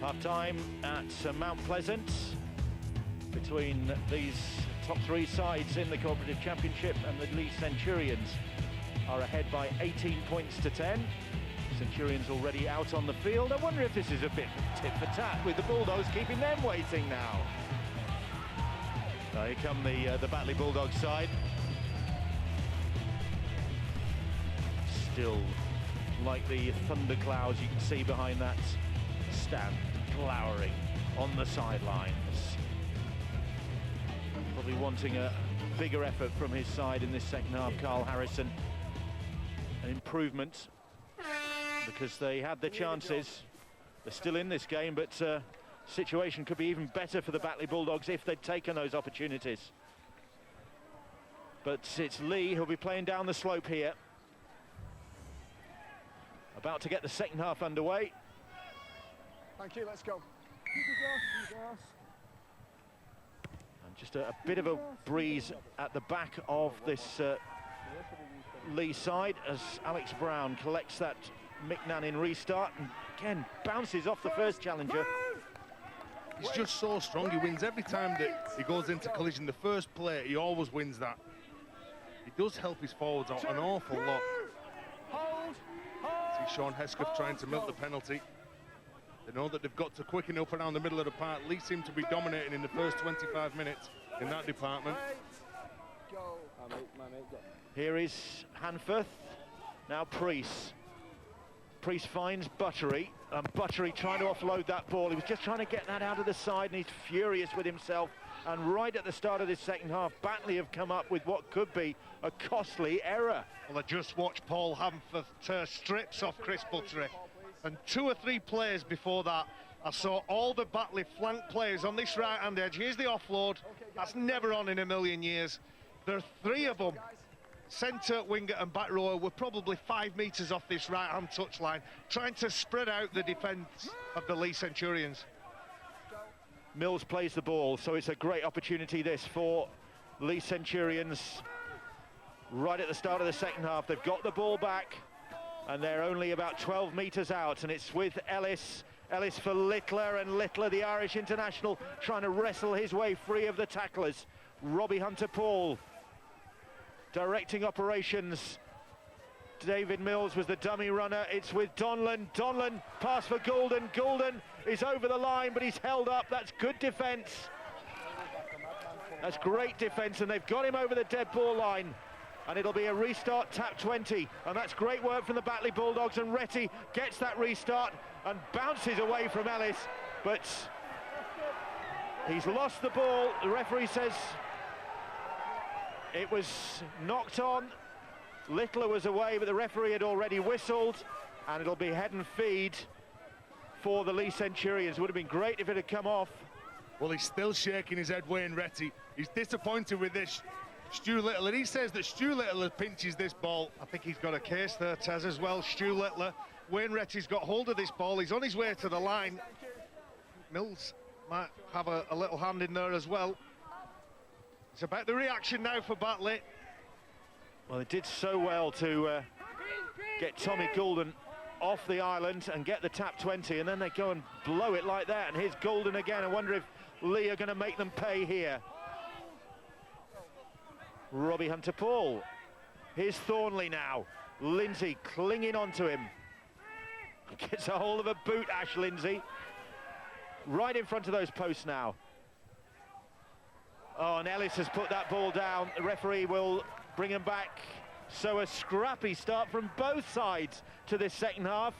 Half-time at Mount Pleasant between these top three sides in the Cooperative Championship, and the Leigh Centurions are ahead by 18 points to 10. Centurions already out on the field. I wonder if this is a bit tit for tat with the Bulldogs keeping them waiting now. Here come the Batley Bulldogs side. Still like the thunderclouds you can see behind that stand, glowering on the sidelines. Probably wanting a bigger effort from his side in this second half, Carl Harrison. An improvement, because they had the chances. They're still in this game, but situation could be even better for the Batley Bulldogs if they'd taken those opportunities. But it's Leigh who'll be playing down the slope here. About to get the second half underway. Thank you, let's go. And just a bit of a breeze at the back of this Leigh side as Alex Brown collects that McNannin restart and again bounces off the first challenger. He's just so strong, he wins every time that he goes into collision. The first play, he always wins that. He does help his forwards out an awful lot. See Sean Hesketh trying to milk the penalty. They know that they've got to quicken up around the middle of the park. Leigh seem to be dominating in the first 25 minutes in that department. Here is Hanforth, now Priest. Priest finds Buttery, and Buttery trying to offload that ball. He was just trying to get that out of the side, and he's furious with himself. And right at the start of this second half, Batley have come up with what could be a costly error. Well, I just watched Paul Hanforth strips off Chris Buttery, and 2 or 3 plays before that, I saw all the Batley flank players on this right-hand edge. Here's the offload. That's never on in a million years. There are 3 of them. Centre, winger and back rower were probably 5 metres off this right-hand touchline, trying to spread out the defence of the Leigh Centurions. Mills plays the ball, so it's a great opportunity this for Leigh Centurions. Right at the start of the second half, they've got the ball back, and they're only about 12 metres out, and it's with Ellis. Ellis for Littler, and Littler, the Irish international, trying to wrestle his way free of the tacklers. Robbie Hunter-Paul directing operations. David Mills was the dummy runner. It's with Donlan. Donlan, pass for Goulden. Goulden is over the line, but he's held up. That's good defence. That's great defence, and they've got him over the dead ball line. And it'll be a restart, tap 20. And that's great work from the Batley Bulldogs, and Retty gets that restart and bounces away from Ellis. But he's lost the ball. The referee says it was knocked on. Littler was away, but the referee had already whistled, and it'll be head and feed for the Leigh Centurions. Would have been great if it had come off. Well, he's still shaking his head, Wayne Retty. He's disappointed with this, Stu Littler, and he says that Stu Littler pinches this ball. I think he's got a case there, Tez, as well. Stu Littler. Wayne Retty's got hold of this ball. He's on his way to the line. Mills might have a little hand in there as well. It's about the reaction now for Batley. Well, they did so well to get Tommy Goulden off the island and get the tap 20, and then they go and blow it like that. And here's Goulden again. I wonder if Leigh are going to make them pay here. Robbie Hunter-Paul. Here's Thornley now. Lindsay clinging onto him. Gets a hold of a boot, Ash Lindsay. Right in front of those posts now. Oh, and Ellis has put that ball down. The referee will bring him back. So a scrappy start from both sides to this second half.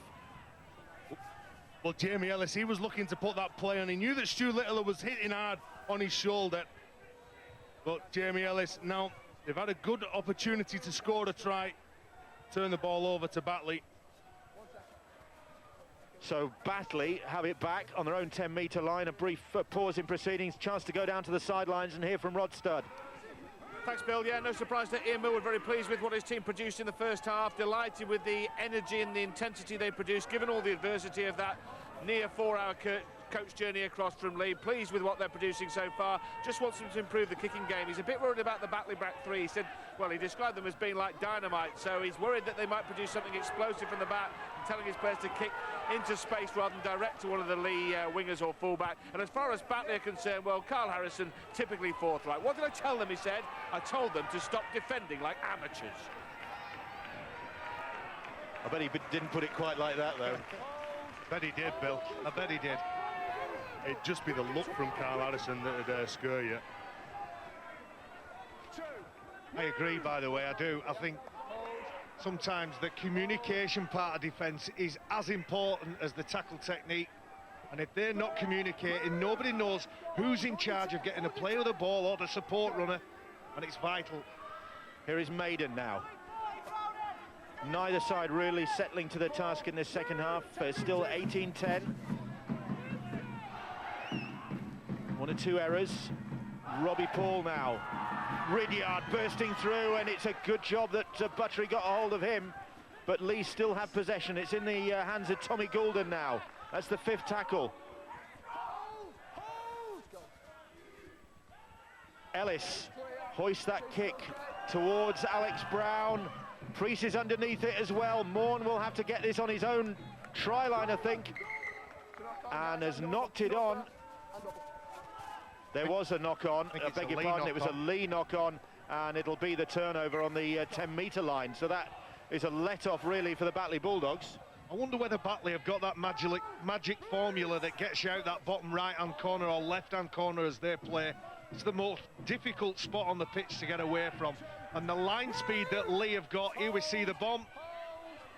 Well, Jamie Ellis, he was looking to put that play on. He knew that Stu Littler was hitting hard on his shoulder. But Jamie Ellis, now they've had a good opportunity to score a try. Turn the ball over to Batley. So Batley have it back on their own 10-metre line. A brief pause in proceedings, chance to go down to the sidelines and hear from Rod Studd. Thanks, Bill. Yeah, no surprise that Ian Millwood very pleased with what his team produced in the first half. Delighted with the energy and the intensity they produced, given all the adversity of that near 4-hour coach journey across from Leigh. Pleased with what they're producing so far. Just wants them to improve the kicking game. He's a bit worried about the Batley back three. He said well, he described them as being like dynamite, so he's worried that they might produce something explosive from the back, and telling his players to kick into space rather than direct to one of the Leigh wingers or fullback. And as far as Batley are concerned, well, Carl Harrison typically forthright. What did I tell them, he said? I told them to stop defending like amateurs. I bet he didn't put it quite like that, though. I bet he did, Bill. I bet he did. It'd just be the look from Carl Harrison that would scare you. I agree, by the way, I do. I think sometimes the communication part of defence is as important as the tackle technique. And if they're not communicating, nobody knows who's in charge of getting a player of the ball or the support runner, and it's vital. Here is Maiden now. Neither side really settling to the task in this second half. It's still 18-10. 1 or 2 errors. Robbie Paul now. Ridyard bursting through, and it's a good job that Buttery got a hold of him. But Leigh still have possession. It's in the hands of Tommy Goulden now. That's the 5th tackle. Ellis hoists that kick towards Alex Brown. Priest is underneath it as well. Morn will have to get this on his own try line, I think, and has knocked it on. There was a knock-on, I beg your pardon, it was a Leigh knock-on, and it'll be the turnover on the 10-metre line. So that is a let-off, really, for the Batley Bulldogs. I wonder whether Batley have got that magic formula that gets you out that bottom right-hand corner or left-hand corner as they play. It's the most difficult spot on the pitch to get away from. And the line speed that Leigh have got, here we see the bomb.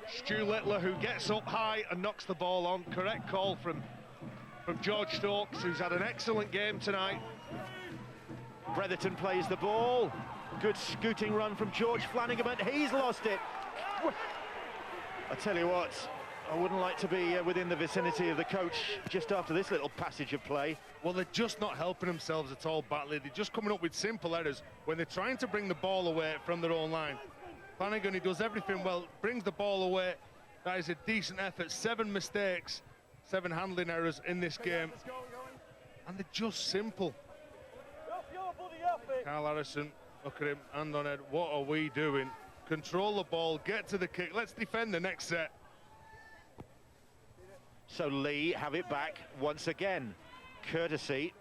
Stu Littler, who gets up high and knocks the ball on. Correct call from George Stokes, who's had an excellent game tonight. Bretherton plays the ball. Good scooting run from George Flanagan, but he's lost it. I tell you what, I wouldn't like to be within the vicinity of the coach just after this little passage of play. Well, they're just not helping themselves at all, Batley. They're just coming up with simple errors when they're trying to bring the ball away from their own line. Flanagan, he does everything well, brings the ball away. That is a decent effort. 7 mistakes, 7 handling errors in this game. And they're just simple. Carl Harrison, look at him, hand on head. What are we doing? Control the ball, get to the kick. Let's defend the next set. So Leigh have it back once again, courtesy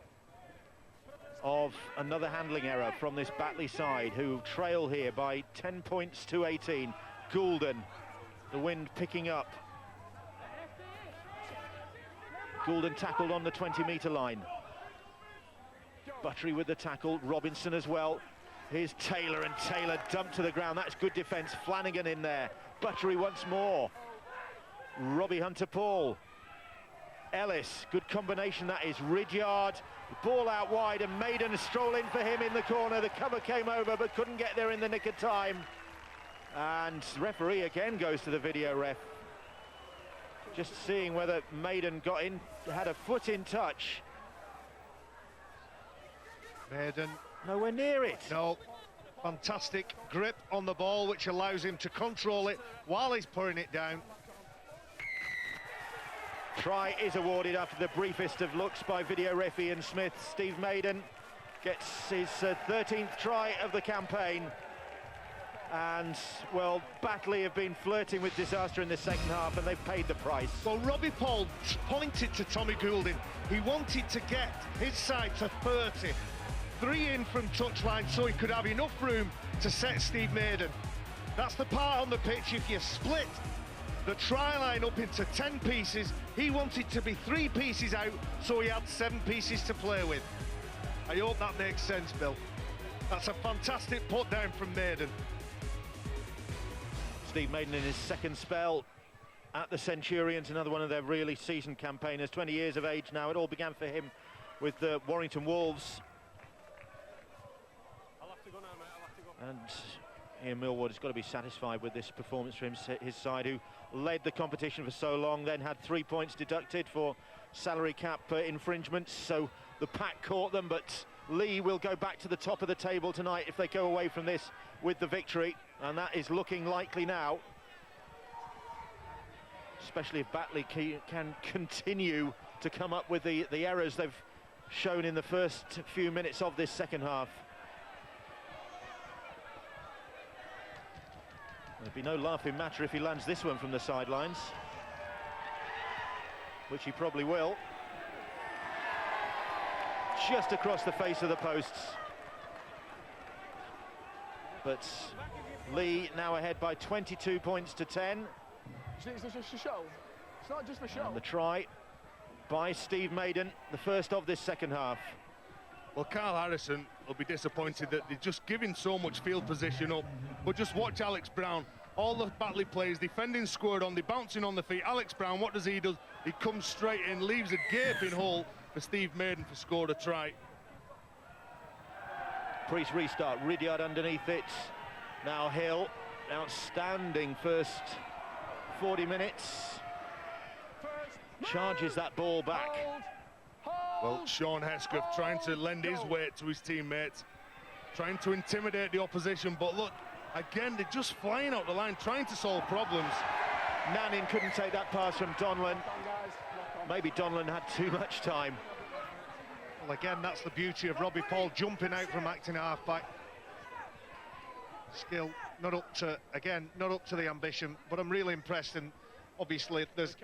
of another handling error from this Batley side, who trail here by 10 points to 18. Goulden, the wind picking up. Goulden tackled on the 20-metre line. Buttery with the tackle, Robinson as well. Here's Taylor, and Taylor dumped to the ground. That's good defence. Flanagan in there. Buttery once more. Robbie Hunter-Paul. Ellis, good combination that is. Ridyard, ball out wide, and Maiden stroll in for him in the corner. The cover came over but couldn't get there in the nick of time. And referee again goes to the video ref. Just seeing whether Maiden got in, had a foot in touch. Maiden. Nowhere near it. No. Fantastic grip on the ball, which allows him to control it while he's putting it down. Try is awarded after the briefest of looks by video ref Ian Smith. Steve Maiden gets his 13th try of the campaign. And, well, Batley have been flirting with disaster in the second half, and they've paid the price. Well, Robbie Paul pointed to Tommy Goulden. He wanted to get his side to 30. 3 in from touchline so he could have enough room to set Steve Maiden. That's the part on the pitch. If you split the try line up into 10 pieces, he wanted to be 3 pieces out so he had 7 pieces to play with. I hope that makes sense, Bill. That's a fantastic put down from Maiden. Steve Maiden in his second spell at the Centurions, another one of their really seasoned campaigners, 20 years of age now. It all began for him with the Warrington Wolves. And Ian Millward has got to be satisfied with this performance from his side, who led the competition for so long, then had 3 points deducted for salary cap infringements. So the pack caught them, but Leigh will go back to the top of the table tonight if they go away from this with the victory, and that is looking likely now. Especially if Batley can continue to come up with the errors they've shown in the first few minutes of this second half. There'd be no laughing matter if he lands this one from the sidelines, which he probably will. Just across the face of the posts. But Leigh now ahead by 22 points to 10. It's just a show. It's not just a show. And the try by Steve Maiden, the first of this second half. Well, Carl Harrison will be disappointed that they're just giving so much field position up. But just watch Alex Brown. All the Batley players defending squared on, they're bouncing on the feet. Alex Brown, what does he do? He comes straight in, leaves a gaping hole for Steve Maiden to score a try. Priest restart, Ridyard underneath it. Now Hill, outstanding first 40 minutes. Charges that ball back. Well, Sean Hesketh trying to lend his weight to his teammates, trying to intimidate the opposition, but look, again, they're just flying out the line, trying to solve problems. Nannin couldn't take that pass from Donlan. Maybe Donlan had too much time. Well, again, that's the beauty of Robbie Paul jumping out from acting half-back. Skill, not up to, again, not up to the ambition, but I'm really impressed, and obviously there's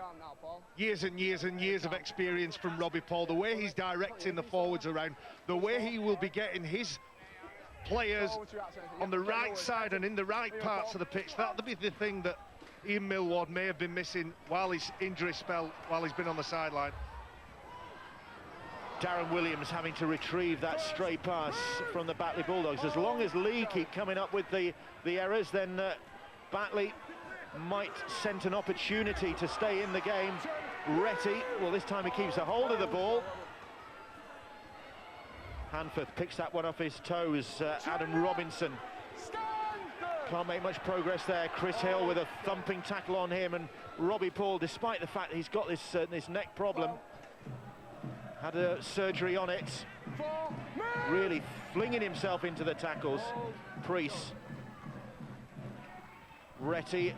years and years and years of experience from Robbie Paul. The way he's directing the forwards around, the way he will be getting his players on the right side and in the right parts of the pitch, that'll be the thing that Ian Millward may have been missing while his injury spell, while he's been on the sideline. Darren Williams having to retrieve that stray pass from the Batley Bulldogs. As long as Leigh keep coming up with the errors, then Batley might scent an opportunity to stay in the game. Retty, well, this time he keeps a hold of the ball. Hanforth picks that one off his toes. Adam Robinson can't make much progress there. Chris Hill with a thumping tackle on him, and Robbie Paul, despite the fact that he's got this neck problem, had a surgery on it, really flinging himself into the tackles. Priest, Retty,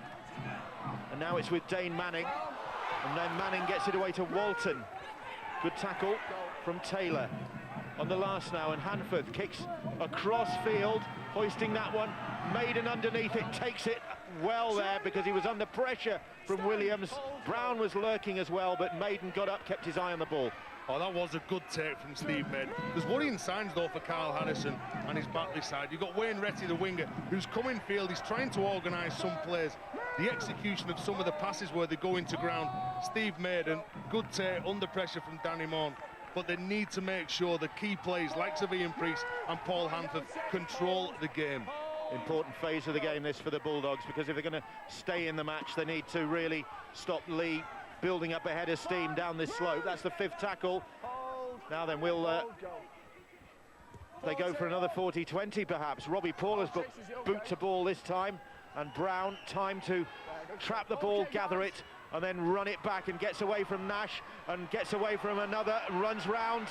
and now it's with Dane Manning, and then Manning gets it away to Walton. Good tackle from Taylor on the last now, and Hanforth kicks across field, hoisting that one. Maiden underneath it, takes it well there because he was under pressure from Williams. Brown was lurking as well, but Maiden got up, kept his eye on the ball. Oh, that was a good take from Steve Maiden. There's worrying signs, though, for Carl Harrison and his Batley side. You've got Wayne Retty, the winger, who's come in field. He's trying to organise some plays. The execution of some of the passes where they go into ground. Steve Maiden, good take, under pressure from Danny Maughan. But they need to make sure the key plays, like Ian Priest and Paul Hanforth, control the game. Important phase of the game, this, for the Bulldogs, because if they're going to stay in the match, they need to really stop Leigh building up a head of steam down this slope. That's the fifth tackle. Now then, they go for another 40-20 perhaps. Robbie Paul has boot to ball this time, and Brown, time to trap the ball, gather it, and then run it back, and gets away from Nash, and gets away from another, runs round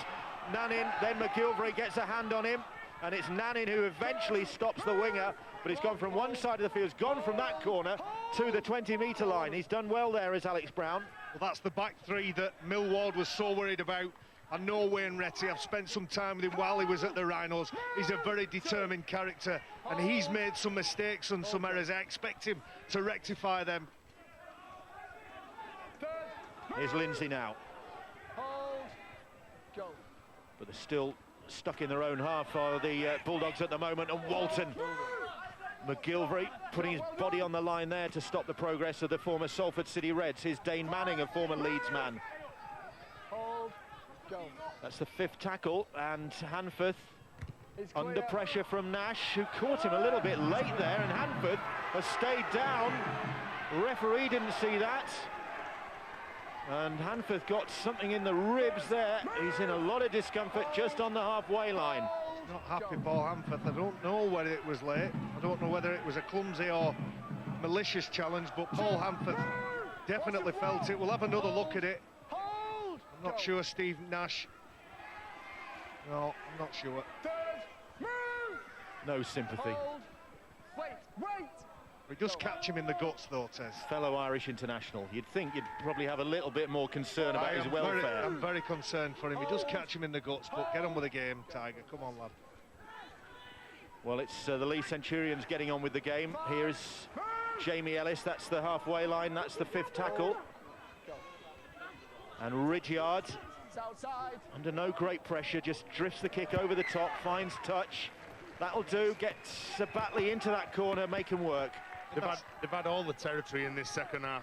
Nannin, then McGilvray gets a hand on him, and it's Nannin who eventually stops the winger, but he's gone from one side of the field, he's gone from that corner to the 20-metre line. He's done well there, is Alex Brown. Well, that's the back three that Millward was so worried about. I know Wayne Retty, I've spent some time with him while he was at the Rhinos. He's a very determined character, and he's made some mistakes and some errors. I expect him to rectify them. Here's Lindsay now. But they're still stuck in their own half, are the Bulldogs at the moment, and Walton. McGilvray putting his body on the line there to stop the progress of the former Salford City Reds. Here's Dane Manning, a former Leeds man. That's the fifth tackle, and Hanforth under pressure from Nash, who caught him a little bit late there, and Hanforth has stayed down. Referee didn't see that, and Hanforth got something in the ribs there. He's in a lot of discomfort just on the halfway line. Not happy, Paul Hanforth. I don't know whether it was late. I don't know whether it was a clumsy or malicious challenge, but Paul Hanforth definitely felt it. We'll have another look at it. I'm not sure Steve Nash. No, I'm not sure. No sympathy. Wait! We just catch him in the guts, though, Tez. Fellow Irish international. You'd think you'd probably have a little bit more concern about his welfare. I'm very concerned for him. You just catch him in the guts, but get on with the game, Tiger. Come on, lad. Well, it's the Leigh Centurions getting on with the game. Here's Jamie Ellis, that's the halfway line, that's the 5th tackle. And Ridyard, It's outside. under no great pressure, just drifts the kick over the top, finds touch. That'll do, gets Batley into that corner, make him work. They've had all the territory in this second half.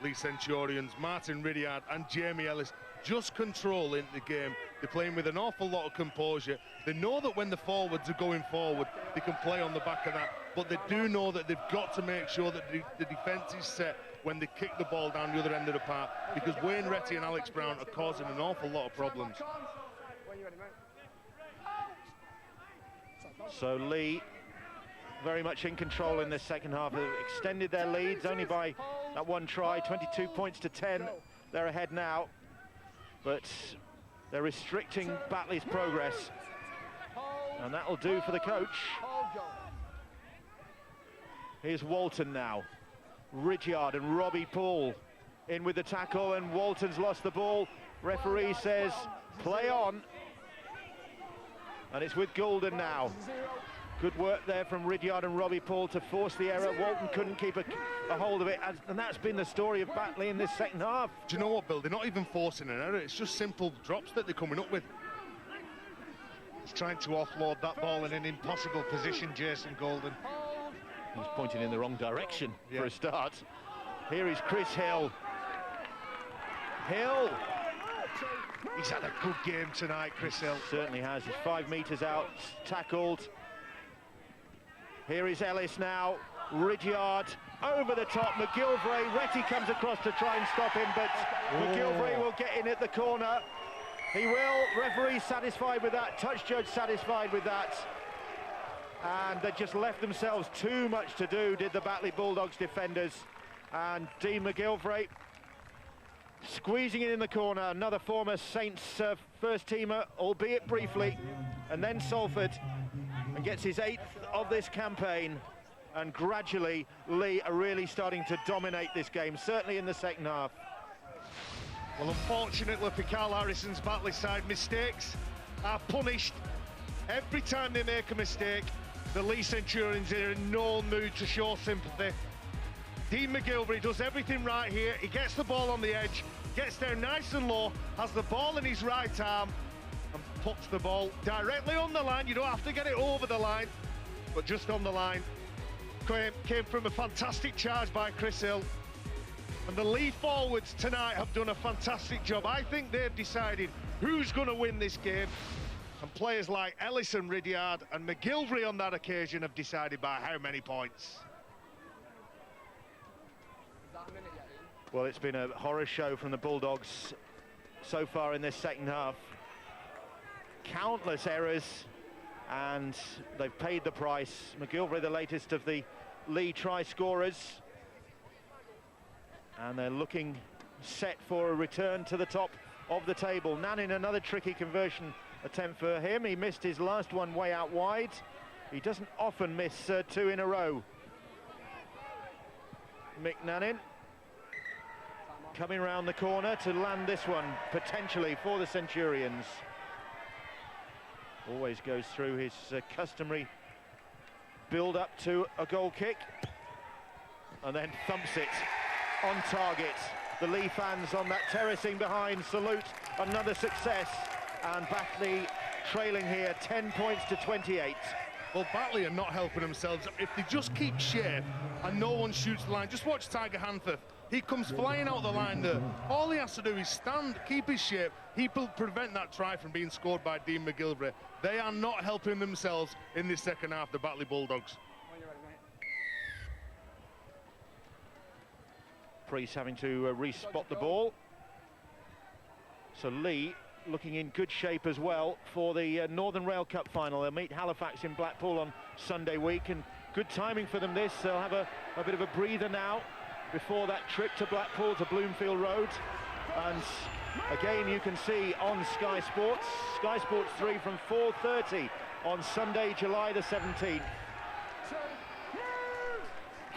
Leigh Centurions, Martin Ridyard and Jamie Ellis just controlling the game. They're playing with an awful lot of composure. They know that when the forwards are going forward, they can play on the back of that, but they do know that they've got to make sure that the defence is set when they kick the ball down the other end of the park, because Wayne Retty and Alex Brown are causing an awful lot of problems. When you're ready, mate. So Leigh very much in control in this second half. They've extended their leads only by that one try, 22 points to 10. They're ahead now, but they're restricting Batley's progress, and that'll do for the coach. Hold, go. Here's Walton now. Ridyard and Robbie Paul in with the tackle, and Walton's lost the ball. Referee says play on, and it's with Golden now. Good work there from Ridyard and Robbie Paul to force the error. Walton couldn't keep a hold of it, and that's been the story of Batley in this second half. Do you know what, Bill? They're not even forcing an error. It's just simple drops that they're coming up with. He's trying to offload that ball in an impossible position, Jason Golden. He's pointing in the wrong direction for a start. Here is Chris Hill. Hill! He's had a good game tonight, Chris Hill. Certainly has. He's 5 metres out, tackled. Here is Ellis now. Ridyard over the top. McGilvray. Retty comes across to try and stop him, but McGilvray will get in at the corner. He will. Referee satisfied with that. Touch judge satisfied with that. And they just left themselves too much to do, did the Batley Bulldogs defenders. And Dean McGilvray squeezing it in the corner. Another former Saints first teamer, albeit briefly, and then Salford, and gets his 8th of this campaign. And gradually Leigh are really starting to dominate this game, certainly in the second half. Well, unfortunately for Carl Harrison's Batley side, mistakes are punished. Every time they make a mistake, the Leigh Centurions are in no mood to show sympathy. Dean McGilvray does everything right here. He gets the ball on the edge, gets down nice and low, has the ball in his right arm, and puts the ball directly on the line. You don't have to get it over the line, but just on the line. Came from a fantastic charge by Chris Hill. And the Leigh forwards tonight have done a fantastic job. I think they've decided who's going to win this game. And players like Ellis and Ridyard and McGilvray on that occasion have decided by how many points. Is that a minute yet, Ian? Well, it's been a horror show from the Bulldogs so far in this second half. Countless errors, and they've paid the price. McGilvray, the latest of the Leigh try scorers. And they're looking set for a return to the top of the table. Nannin, another tricky conversion attempt for him. He missed his last one way out wide. He doesn't often miss 2 in a row. Mick Nannin coming around the corner to land this one, potentially, for the Centurions. Always goes through his customary build-up to a goal kick, and then thumps it on target. The Leigh fans on that terracing behind salute another success, and Batley trailing here 10 points to 28. Well, Batley are not helping themselves. If they just keep shape and no one shoots the line, just watch Tiger Hanforth. He comes flying out the line there. All he has to do is stand, keep his shape. He will prevent that try from being scored by Dean McGilvray. They are not helping themselves in this second half, the Batley Bulldogs. When you're ready, mate. Priest having to re-spot the ball. So Leigh looking in good shape as well for the Northern Rail Cup final. They'll meet Halifax in Blackpool on Sunday week, and good timing for them this. They'll have a bit of a breather now before that trip to Blackpool, to Bloomfield Road. And again, you can see on Sky Sports 3 from 4:30 on Sunday, July the 17th.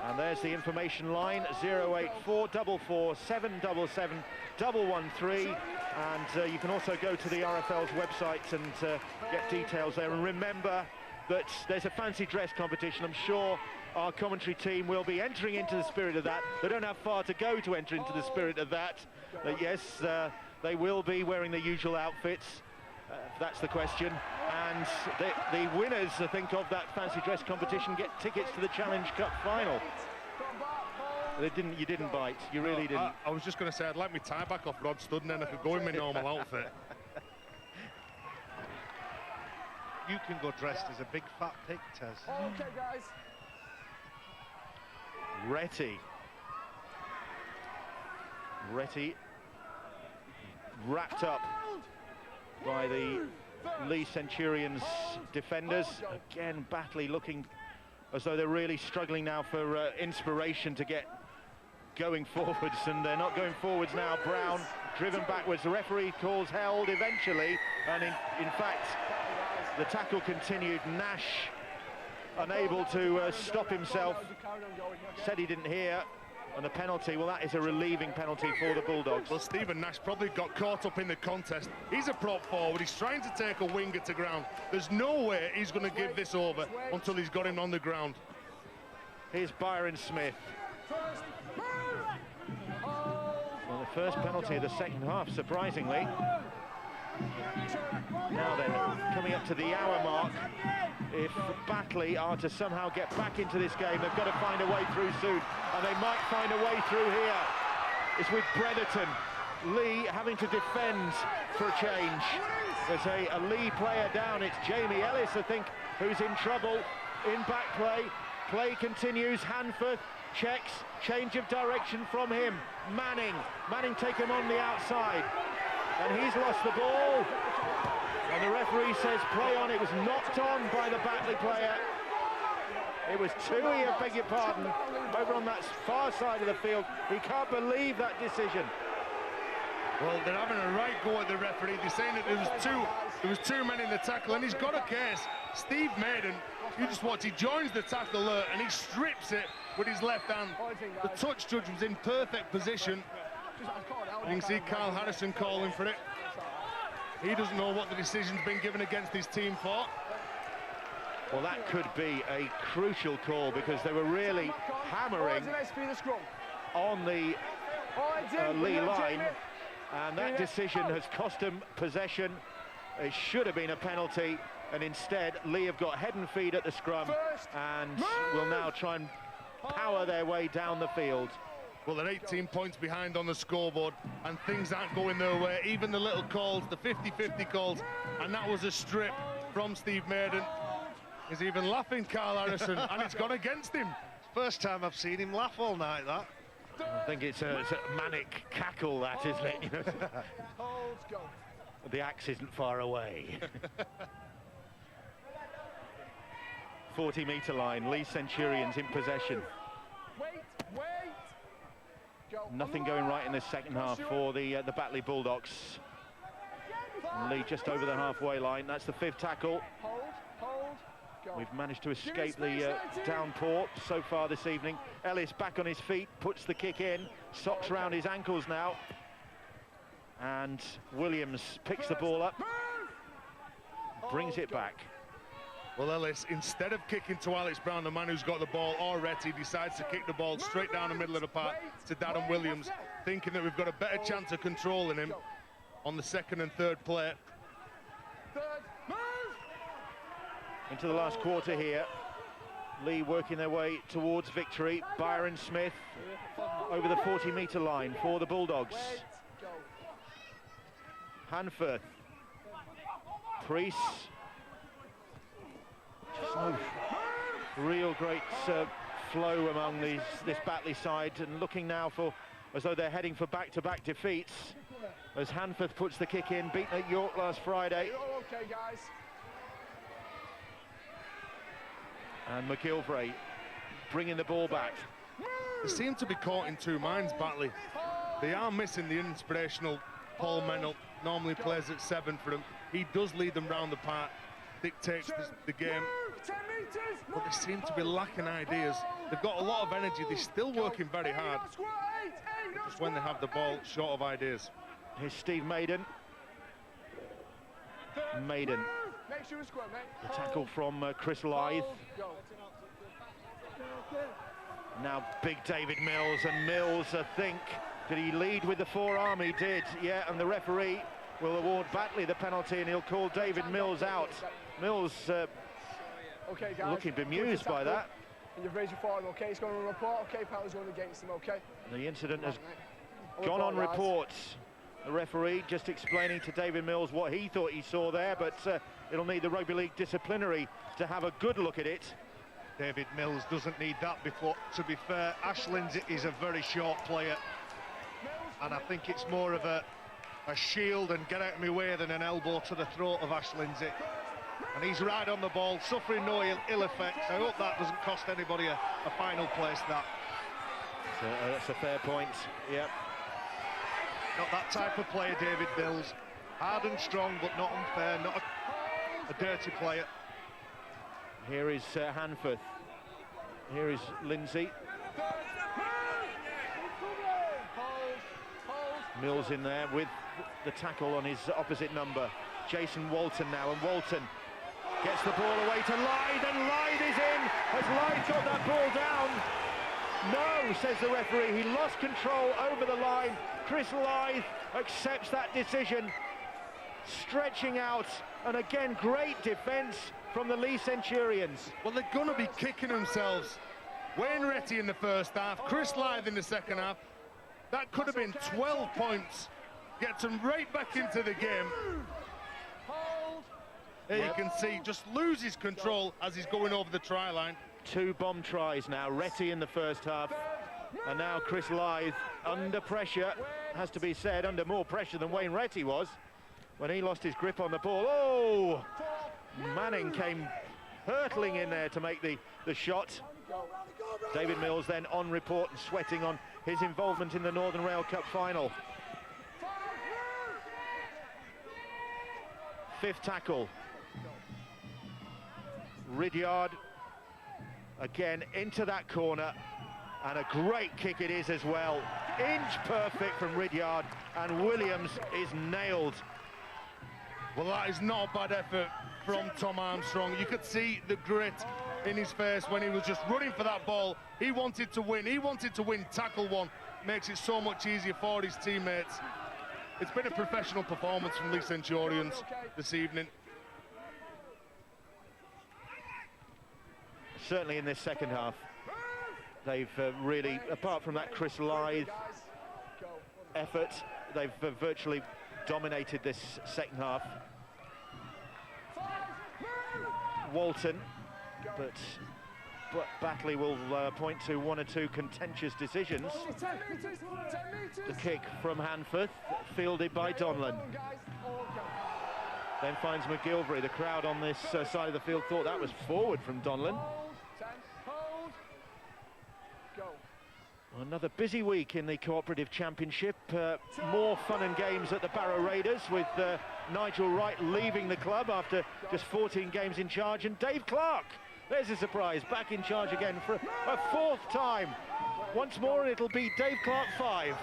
And there's the information line, 08444 777 113. And you can also go to the RFL's website and get details there. And remember that there's a fancy dress competition. I'm sure our commentary team will be entering into the spirit of that. They don't have far to go to enter into the spirit of that. But yes, they will be wearing the usual outfits. That's the question. And the winners, I think, of that fancy dress competition get tickets to the Challenge Cup final. You didn't bite. You really didn't. I was just going to say I'd like my tie back off Rod Stud and then I could go in my normal outfit. You can go dressed as a big fat pig, Tez. Okay, guys. Retty wrapped up by the Leigh Centurions defenders. Again, Batley looking as though they're really struggling now for inspiration to get going forwards, and they're not going forwards now. Brown driven backwards. The referee calls held eventually, and in fact the tackle continued. Nash unable to stop himself, said he didn't hear, and the penalty, well, that is a relieving penalty for the Bulldogs. Well, Stephen Nash probably got caught up in the contest. He's a prop forward, he's trying to take a winger to ground. There's no way he's going to give this over until he's got him on the ground. Here's Byron Smith. Well, the first penalty of the second half, surprisingly. Now then, coming up to the hour mark, if Batley are to somehow get back into this game, they've got to find a way through soon, and they might find a way through here. It's with Bredderton. Leigh having to defend for a change. There's a Leigh player down. It's Jamie Ellis, I think, who's in trouble in back play. Play continues. Hanforth checks, change of direction from him. Manning take him on the outside, and he's lost the ball. And the referee says play on. It was knocked on by the Batley player. It was Tui, I beg your pardon, over on that far side of the field. He can't believe that decision. Well, they're having a right go at the referee. They're saying that there was two men in the tackle, and he's got a case. Steve Maiden, you just watch, he joins the tackle there, and he strips it with his left hand. The touch judge was in perfect position. You can see Carl Harrison calling for it. He doesn't know what the decision's been given against his team for. Well, that could be a crucial call, because they were really hammering on the Leigh line, and that decision has cost them possession. It should have been a penalty, and instead Leigh have got head and feet at the scrum and will now try and power their way down the field. Well, they're 18 points behind on the scoreboard, and things aren't going their way. Even the little calls, the 50-50 calls, and that was a strip from Steve Maiden. He's even laughing, Carl Harrison, and it's gone against him. First time I've seen him laugh all night, that. I think it's a manic cackle, that, isn't it? You know, the axe isn't far away. 40-metre line, Leigh Centurions in possession. Nothing going right in this second half for the Batley Bulldogs. And Leigh just over the halfway line. That's the fifth tackle. We've managed to escape the downpour so far this evening. Ellis back on his feet, puts the kick in, socks round his ankles now. And Williams picks the ball up, brings it back. Well, Ellis, instead of kicking to Alex Brown, the man who's got the ball, already decides to kick the ball straight down the middle of the park to Darren Williams, thinking that we've got a better chance of controlling him on the second and third play. Into the last quarter here. Leigh working their way towards victory. Byron Smith over the 40-metre line for the Bulldogs. Hanforth. Priest. So, real great flow among this Batley side, and looking now for, as though they're heading for back-to-back defeats, as Hanforth puts the kick in, beaten at York last Friday. Okay, guys. And McGilvray bringing the ball back. They seem to be caught in two minds, Batley. They are missing the inspirational Paul Mennell, normally plays at 7 for them. He does lead them round the park, dictates the game, but they seem to be lacking ideas. They've got a lot of energy, they're still working very hard, just when they have the ball, short of ideas. Here's Steve Maiden. The tackle from Chris Lythe. Now big David Mills, and Mills, I think, did he lead with the forearm? He did, yeah, and the referee will award Batley the penalty, and he'll call David Mills out. Mills Okay, guys, looking bemused by that. And you've raised your forearm, okay? It's going on report, okay? Penalty's going against him, okay? The incident has Right, gone on guys. reports. The referee just explaining to David Mills what he thought he saw there, but it'll need the Rugby League disciplinary to have a good look at it. David Mills doesn't need that before. To be fair, Ash Lindsay is a very short player, and I think it's more of a shield and get out of my way than an elbow to the throat of Ash Lindsay. And he's right on the ball, suffering no ill effects. I hope that doesn't cost anybody a final place, that. So, that's a fair point, yep. Not that type of player, David Mills. Hard and strong, but not unfair, not a dirty player. Here is Hanforth. Here is Lindsay. Mills in there with the tackle on his opposite number. Jason Walton now, and Walton gets the ball away to Leigh, and Leigh is in. Has Leigh got that ball down? No, says the referee. He lost control over the line. Chris Leigh accepts that decision. Stretching out, and again, great defence from the Leigh Centurions. Well, they're going to be kicking themselves. Wayne Retty in the first half, Chris Leigh in the second half. That could have been 12 points. Gets them right back into the game. There you can see, just loses control as he's going over the try line. 2 bomb tries now, Retty in the first half, and now Chris Leigh under pressure, has to be said, under more pressure than Wayne Retty was when he lost his grip on the ball. Oh! Manning came hurtling in there to make the shot. David Mills then on report and sweating on his involvement in the Northern Rail Cup final. 5th tackle. Ridyard again into that corner, and a great kick it is as well. Inch perfect from Ridyard, and Williams is nailed. Well, that is not a bad effort from Tom Armstrong. You could see the grit in his face when he was just running for that ball. He wanted to win. He wanted to win tackle one. Makes it so much easier for his teammates. It's been a professional performance from Leigh Centurions this evening. Certainly in this second half, they've really, apart from that Chris Leigh effort, they've virtually dominated this second half. Walton, but Batley will point to 1 or 2 contentious decisions. The kick from Hanforth, fielded by Donlan. Then finds McGilvery. The crowd on this side of the field thought that was forward from Donlan. Another busy week in the Cooperative Championship. More fun and games at the Barrow Raiders, with Nigel Wright leaving the club after just 14 games in charge, and Dave Clark, there's a surprise, back in charge again for a 4th time. Once more, and it'll be Dave Clark 5.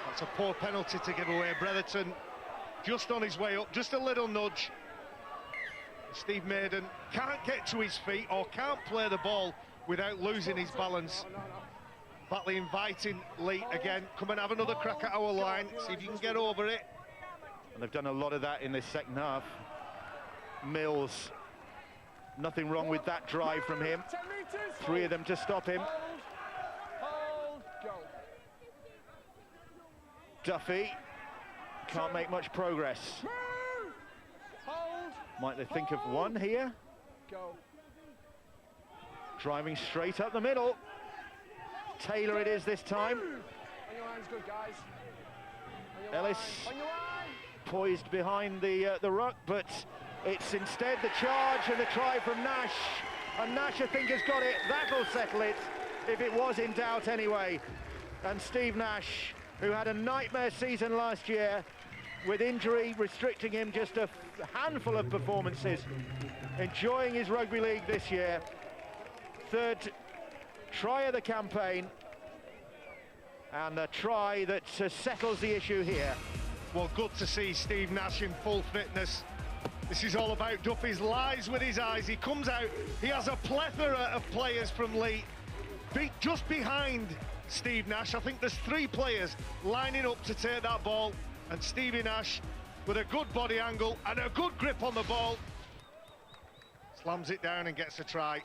That's a poor penalty to give away. Bretherton just on his way up, just a little nudge. Steve Maiden can't get to his feet or can't play the ball without losing his balance. Batley inviting Leigh again, come and have another crack at our line, see if you can get over it. And they've done a lot of that in this second half. Mills, nothing wrong with that drive from him. 3 of them to stop him. Duffy can't make much progress. Might they think of one here? Driving straight up the middle. Taylor it is this time. Ellis poised behind the ruck, but it's instead the charge and the try from Nash. And Nash, I think, has got it. That'll settle it, if it was in doubt anyway. And Steve Nash, who had a nightmare season last year, with injury restricting him just a handful of performances, enjoying his rugby league this year. 3rd try of the campaign, and a try that settles the issue here. Well, good to see Steve Nash in full fitness. This is all about Duffy's lies with his eyes. He comes out, he has a plethora of players from Leigh, just behind Steve Nash. I think there's 3 players lining up to take that ball, and Stevie Nash, with a good body angle and a good grip on the ball, slams it down and gets a try.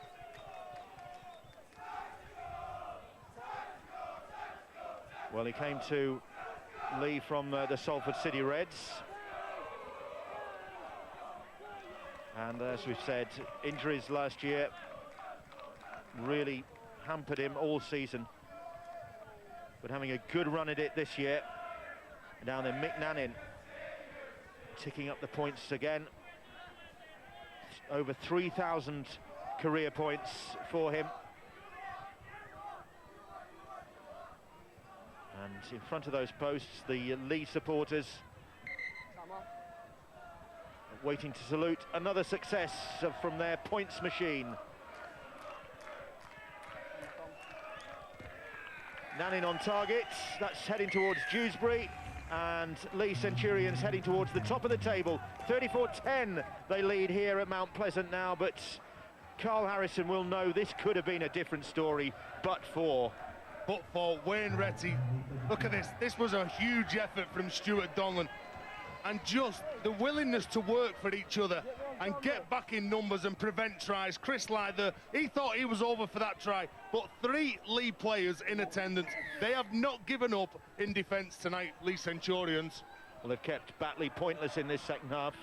Well, he came to Leigh from the Salford City Reds. And as we've said, injuries last year really hampered him all season. But having a good run at it this year. Down there, Mick Nannin ticking up the points again. Over 3,000 career points for him. And in front of those posts, the Leigh supporters waiting to salute another success from their points machine. Nannin on target, that's heading towards Dewsbury, and Leigh Centurions heading towards the top of the table. 34-10 they lead here at Mount Pleasant now, but Carl Harrison will know this could have been a different story, but for Wayne Retty. Look at this. This was a huge effort from Stuart Donlan. And just the willingness to work for each other and get back in numbers and prevent tries. Chris Leither, he thought he was over for that try, but 3 Leigh players in attendance. They have not given up in defence tonight, Leigh Centurions. Well, they've kept Batley pointless in this second half.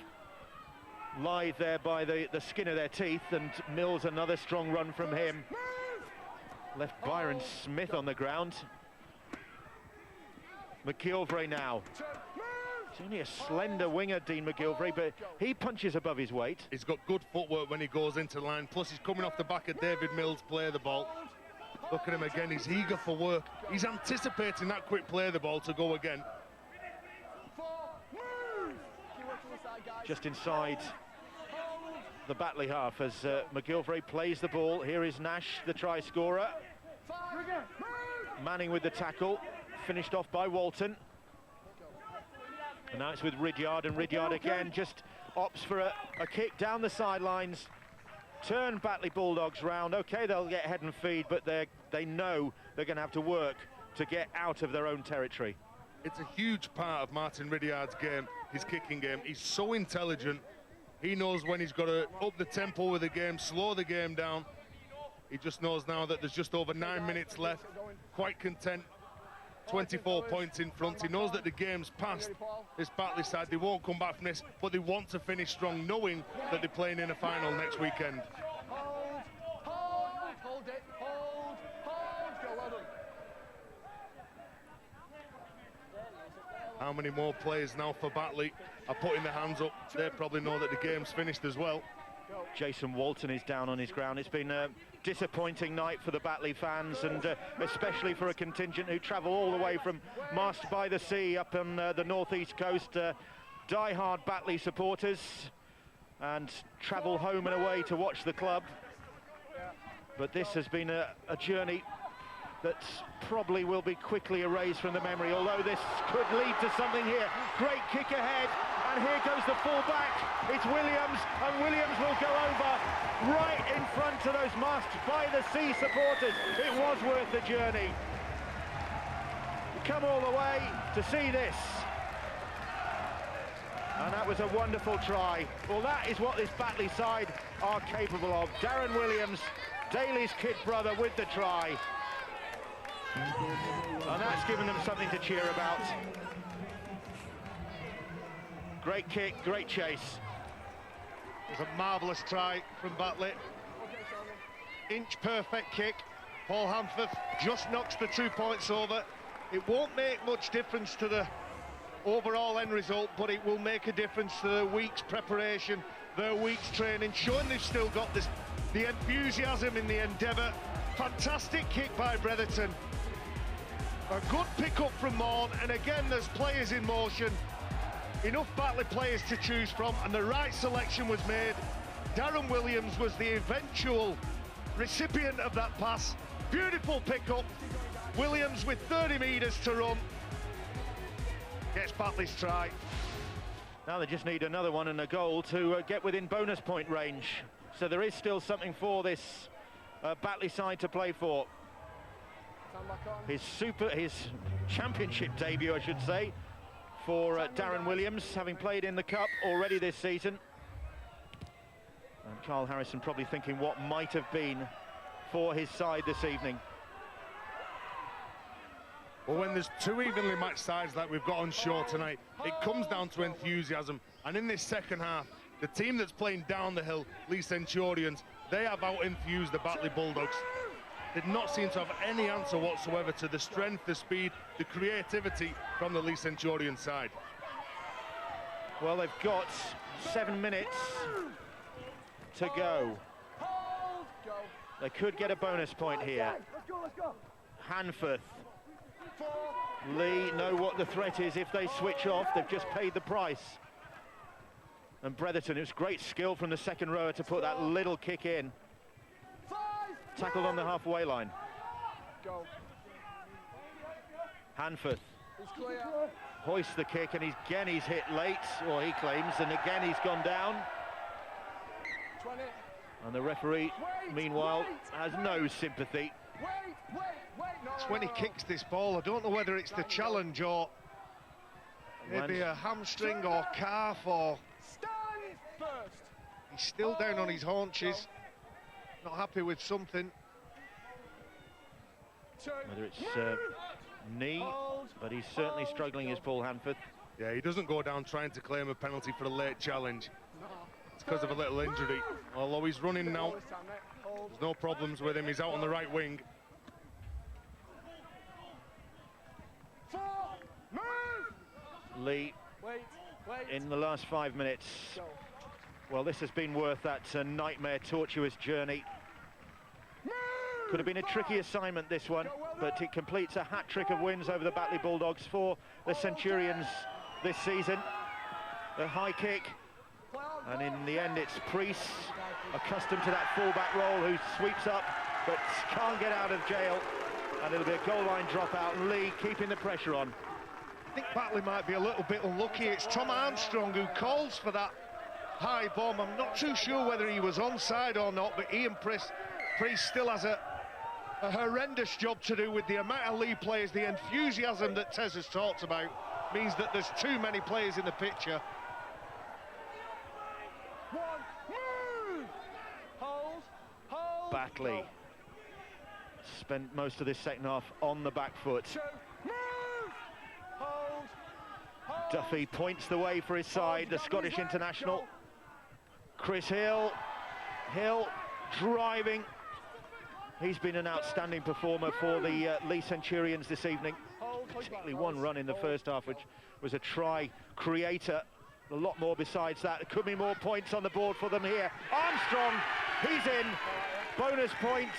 Live there by the skin of their teeth, and Mills, another strong run from him. Left Byron Smith on the ground. McGilvray now. He's only a slender winger, Dean McGilvray, but he punches above his weight. He's got good footwork when he goes into line, plus he's coming off the back of David Mills' play the ball. Look at him again, he's eager for work. He's anticipating that quick play the ball to go again. Just inside the Batley half as McGilvray plays the ball. Here is Nash, the try scorer. Manning with the tackle, finished off by Walton. And now it's with Ridyard, and Ridyard again just opts for a kick down the sidelines. Turn Batley Bulldogs round. Okay, they'll get head and feed, but they know they're going to have to work to get out of their own territory. It's a huge part of Martin Ridyard's game, his kicking game. He's so intelligent. He knows when he's got to up the tempo with the game, slow the game down. He just knows now that there's just over 9 minutes left. Quite content. 24 points in front. He knows that the game's past this Batley side. They won't come back from this, but they want to finish strong, knowing that they're playing in a final next weekend. Hold it, hold, go, well done. How many more players now for Batley are putting their hands up? They probably know that the game's finished as well. Jason Walton is down on his ground. It's been a disappointing night for the Batley fans, and especially for a contingent who travel all the way from Mast by the Sea up on the northeast coast. Die-hard Batley supporters, and travel home and away to watch the club. But this has been a journey that probably will be quickly erased from the memory, although this could lead to something here. Great kick ahead, and here goes the full-back. It's Williams, and Williams will go over right in front of those Mast by the Sea supporters. It was worth the journey. Come all the way to see this. And that was a wonderful try. Well, that is what this Batley side are capable of. Darren Williams, Daly's kid brother, with the try. And that's given them something to cheer about. Great kick, great chase. It was a marvellous try from Batley. Inch perfect kick. Paul Hanforth just knocks the 2 points over. It won't make much difference to the overall end result, but it will make a difference to their week's preparation, their week's training, showing they've still got the enthusiasm in the endeavour. Fantastic kick by Bretherton. A good pick-up from Morn, and again there's players in motion. Enough Batley players to choose from, and the right selection was made. Darren Williams was the eventual recipient of that pass. Beautiful pick-up. Williams with 30 metres to run. Gets Batley's try. Now they just need another one and a goal to get within bonus point range. So there is still something for this Batley side to play for. His championship debut, I should say, for Darren Williams, having played in the Cup already this season. And Carl Harrison probably thinking what might have been for his side this evening. Well, when there's two evenly matched sides like we've got on show tonight, it comes down to enthusiasm. And in this second half, the team that's playing down the hill, Leigh Centurions, they have out-enthused the Batley Bulldogs. Did not seem to have any answer whatsoever to the strength, the speed, the creativity from the Leigh Centurion side. Well, they've got 7 minutes to go. They could get a bonus point here. Hanforth. Leigh know what the threat is if they switch off. They've just paid the price. And Bretherton, it was great skill from the second rower to put that little kick in. Tackled on the halfway line. Hanforth hoists the kick, and again he's hit late, or he claims, and again he's gone down. And the referee, meanwhile, has no sympathy. It's when he kicks this ball. I don't know whether it's the challenge or maybe a hamstring or calf, or he's still down on his haunches, not happy with something. Whether it's knee, but he's certainly struggling, is Paul Hanforth. Yeah, he doesn't go down trying to claim a penalty for a late challenge. It's because of a little injury. Although he's running now, there's no problems with him. He's out on the right wing. Leigh, in the last 5 minutes, well, this has been worth that nightmare, tortuous journey. Could have been a tricky assignment, this one, but it completes a hat-trick of wins over the Batley Bulldogs for the Centurions this season. The high kick, and in the end it's Priest, accustomed to that full-back role, who sweeps up but can't get out of jail, and it'll be a goal line dropout, and Leigh keeping the pressure on. I think Batley might be a little bit unlucky. It's Tom Armstrong who calls for that high bomb. I'm not too sure whether he was onside or not, but Ian Priest still has a horrendous job to do with the amount of Leigh players. The enthusiasm that Tez has talked about means that there's too many players in the picture. Batley spent most of this second half on the back foot. Duffy points the way for his side, the Scottish international. Chris Hill driving. He's been an outstanding performer for the Leigh Centurions this evening. Particularly one run in the first half, which was a try creator. A lot more besides that. There could be more points on the board for them here. Armstrong, he's in. Bonus points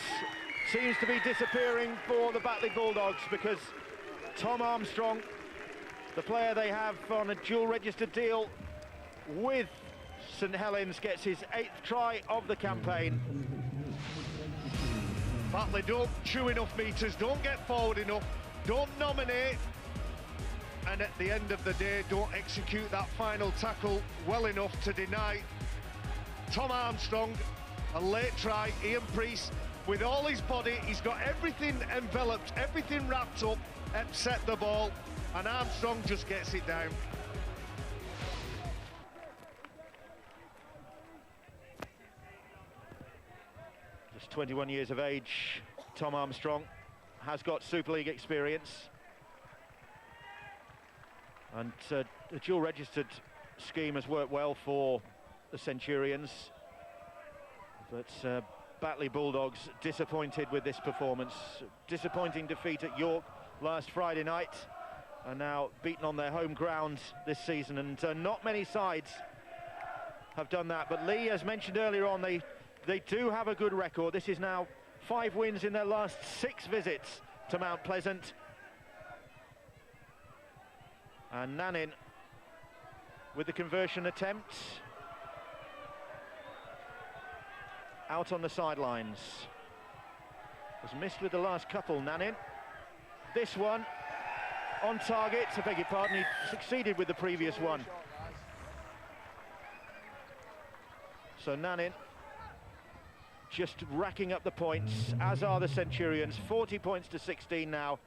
seems to be disappearing for the Batley Bulldogs, because Tom Armstrong, the player they have on a dual registered deal with St Helens, gets his 8th try of the campaign. Batley don't chew enough meters, don't get forward enough, don't nominate, and at the end of the day don't execute that final tackle well enough to deny Tom Armstrong a late try. Ian Priest, with all his body, he's got everything enveloped, everything wrapped up, upset the ball, and Armstrong just gets it down. Just 21 years of age, Tom Armstrong has got Super League experience, and the dual registered scheme has worked well for the Centurions, but Batley Bulldogs disappointed with this performance. Disappointing defeat at York last Friday night, and now beaten on their home ground this season, and not many sides have done that. But Leigh, as mentioned earlier on, they do have a good record. This is now 5 wins in their last 6 visits to Mount Pleasant. And Nanin with the conversion attempt. Out on the sidelines. Was missed with the last couple, Nanin. This one on target, I beg your pardon, he succeeded with the previous one. So Nanin just racking up the points, as are the Centurions. 40 points to 16 now,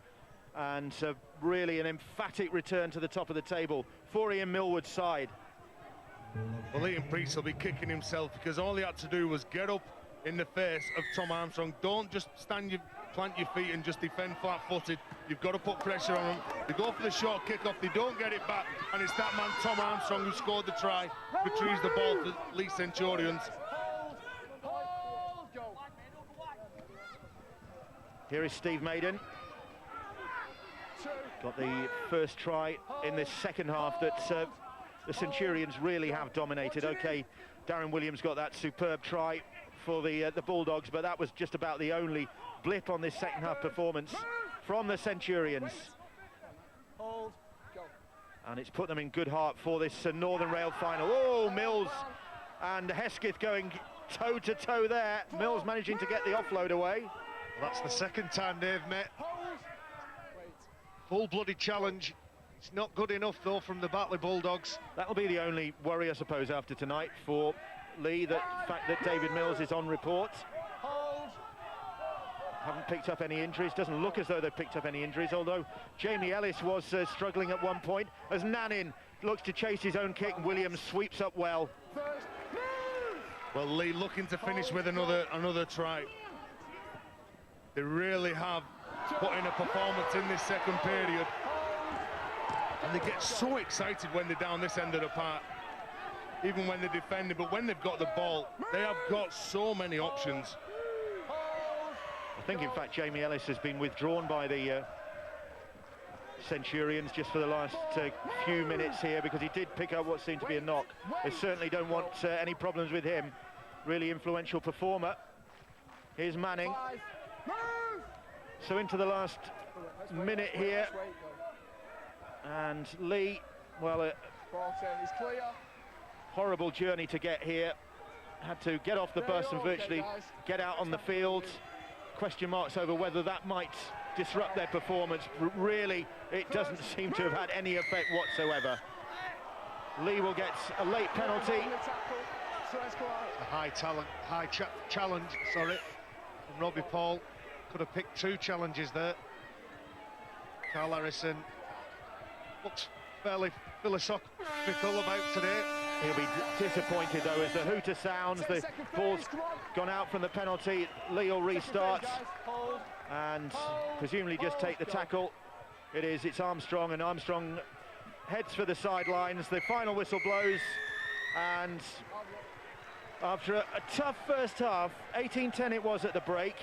and really an emphatic return to the top of the table for Ian Millward's side. Well, Ian Priest will be kicking himself because all he had to do was get up in the face of Tom Armstrong. Don't just plant your feet and just defend flat-footed. You've got to put pressure on them. They go for the short kick-off, they don't get it back, and it's that man, Tom Armstrong, who scored the try, retrieves the ball for Leigh Centurions. Here is Steve Maiden. Got the first try in this second half that the Centurions really have dominated. Okay, Darren Williams got that superb try for the Bulldogs, but that was just about the only blip on this second half performance from the Centurions. And it's put them in good heart for this Northern Rail final. Oh, Mills and Hesketh going toe-to-toe there. Mills managing to get the offload away. Well, that's the second time they've met. Full-blooded challenge. It's not good enough, though, from the Batley Bulldogs. That'll be the only worry, I suppose, after tonight for Leigh, the fact that David Mills is on report. Haven't picked up any injuries. Doesn't look as though they've picked up any injuries, although Jamie Ellis was struggling at one point as Nanin looks to chase his own kick and Williams sweeps up well. Well, Leigh looking to finish with another try. They really have put in a performance in this second period. And they get so excited when they're down this end of the park, even when they're defending, but when they've got the ball, they have got so many options. I think, in fact, Jamie Ellis has been withdrawn by the Centurions just for the last few minutes here, because he did pick up what seemed to be a knock. They certainly don't want any problems with him. Really influential performer. Here's Manning. So into the last minute here. And Leigh, well, horrible journey to get here. Had to get off the bus and virtually get out on the field. Question marks over whether that might disrupt their performance. Really, it doesn't seem to have had any effect whatsoever. Leigh will get a late penalty. A high challenge, sorry, from Robbie Paul. Could have picked two challenges there. Carl Harrison looks fairly philosophical about today. He'll be disappointed, though, as the hooter sounds. The ball's gone out from the penalty. Leigh will restart and presumably just take the tackle. It's Armstrong, and Armstrong heads for the sidelines. The final whistle blows, and after a tough first half, 18-10 it was at the break,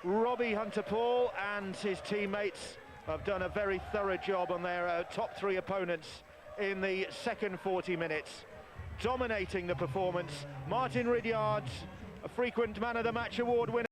Robbie Hunter-Paul and his teammates have done a very thorough job on their top three opponents in the second 40 minutes, dominating the performance. Martin Ridyard, a frequent Man of the Match award winner.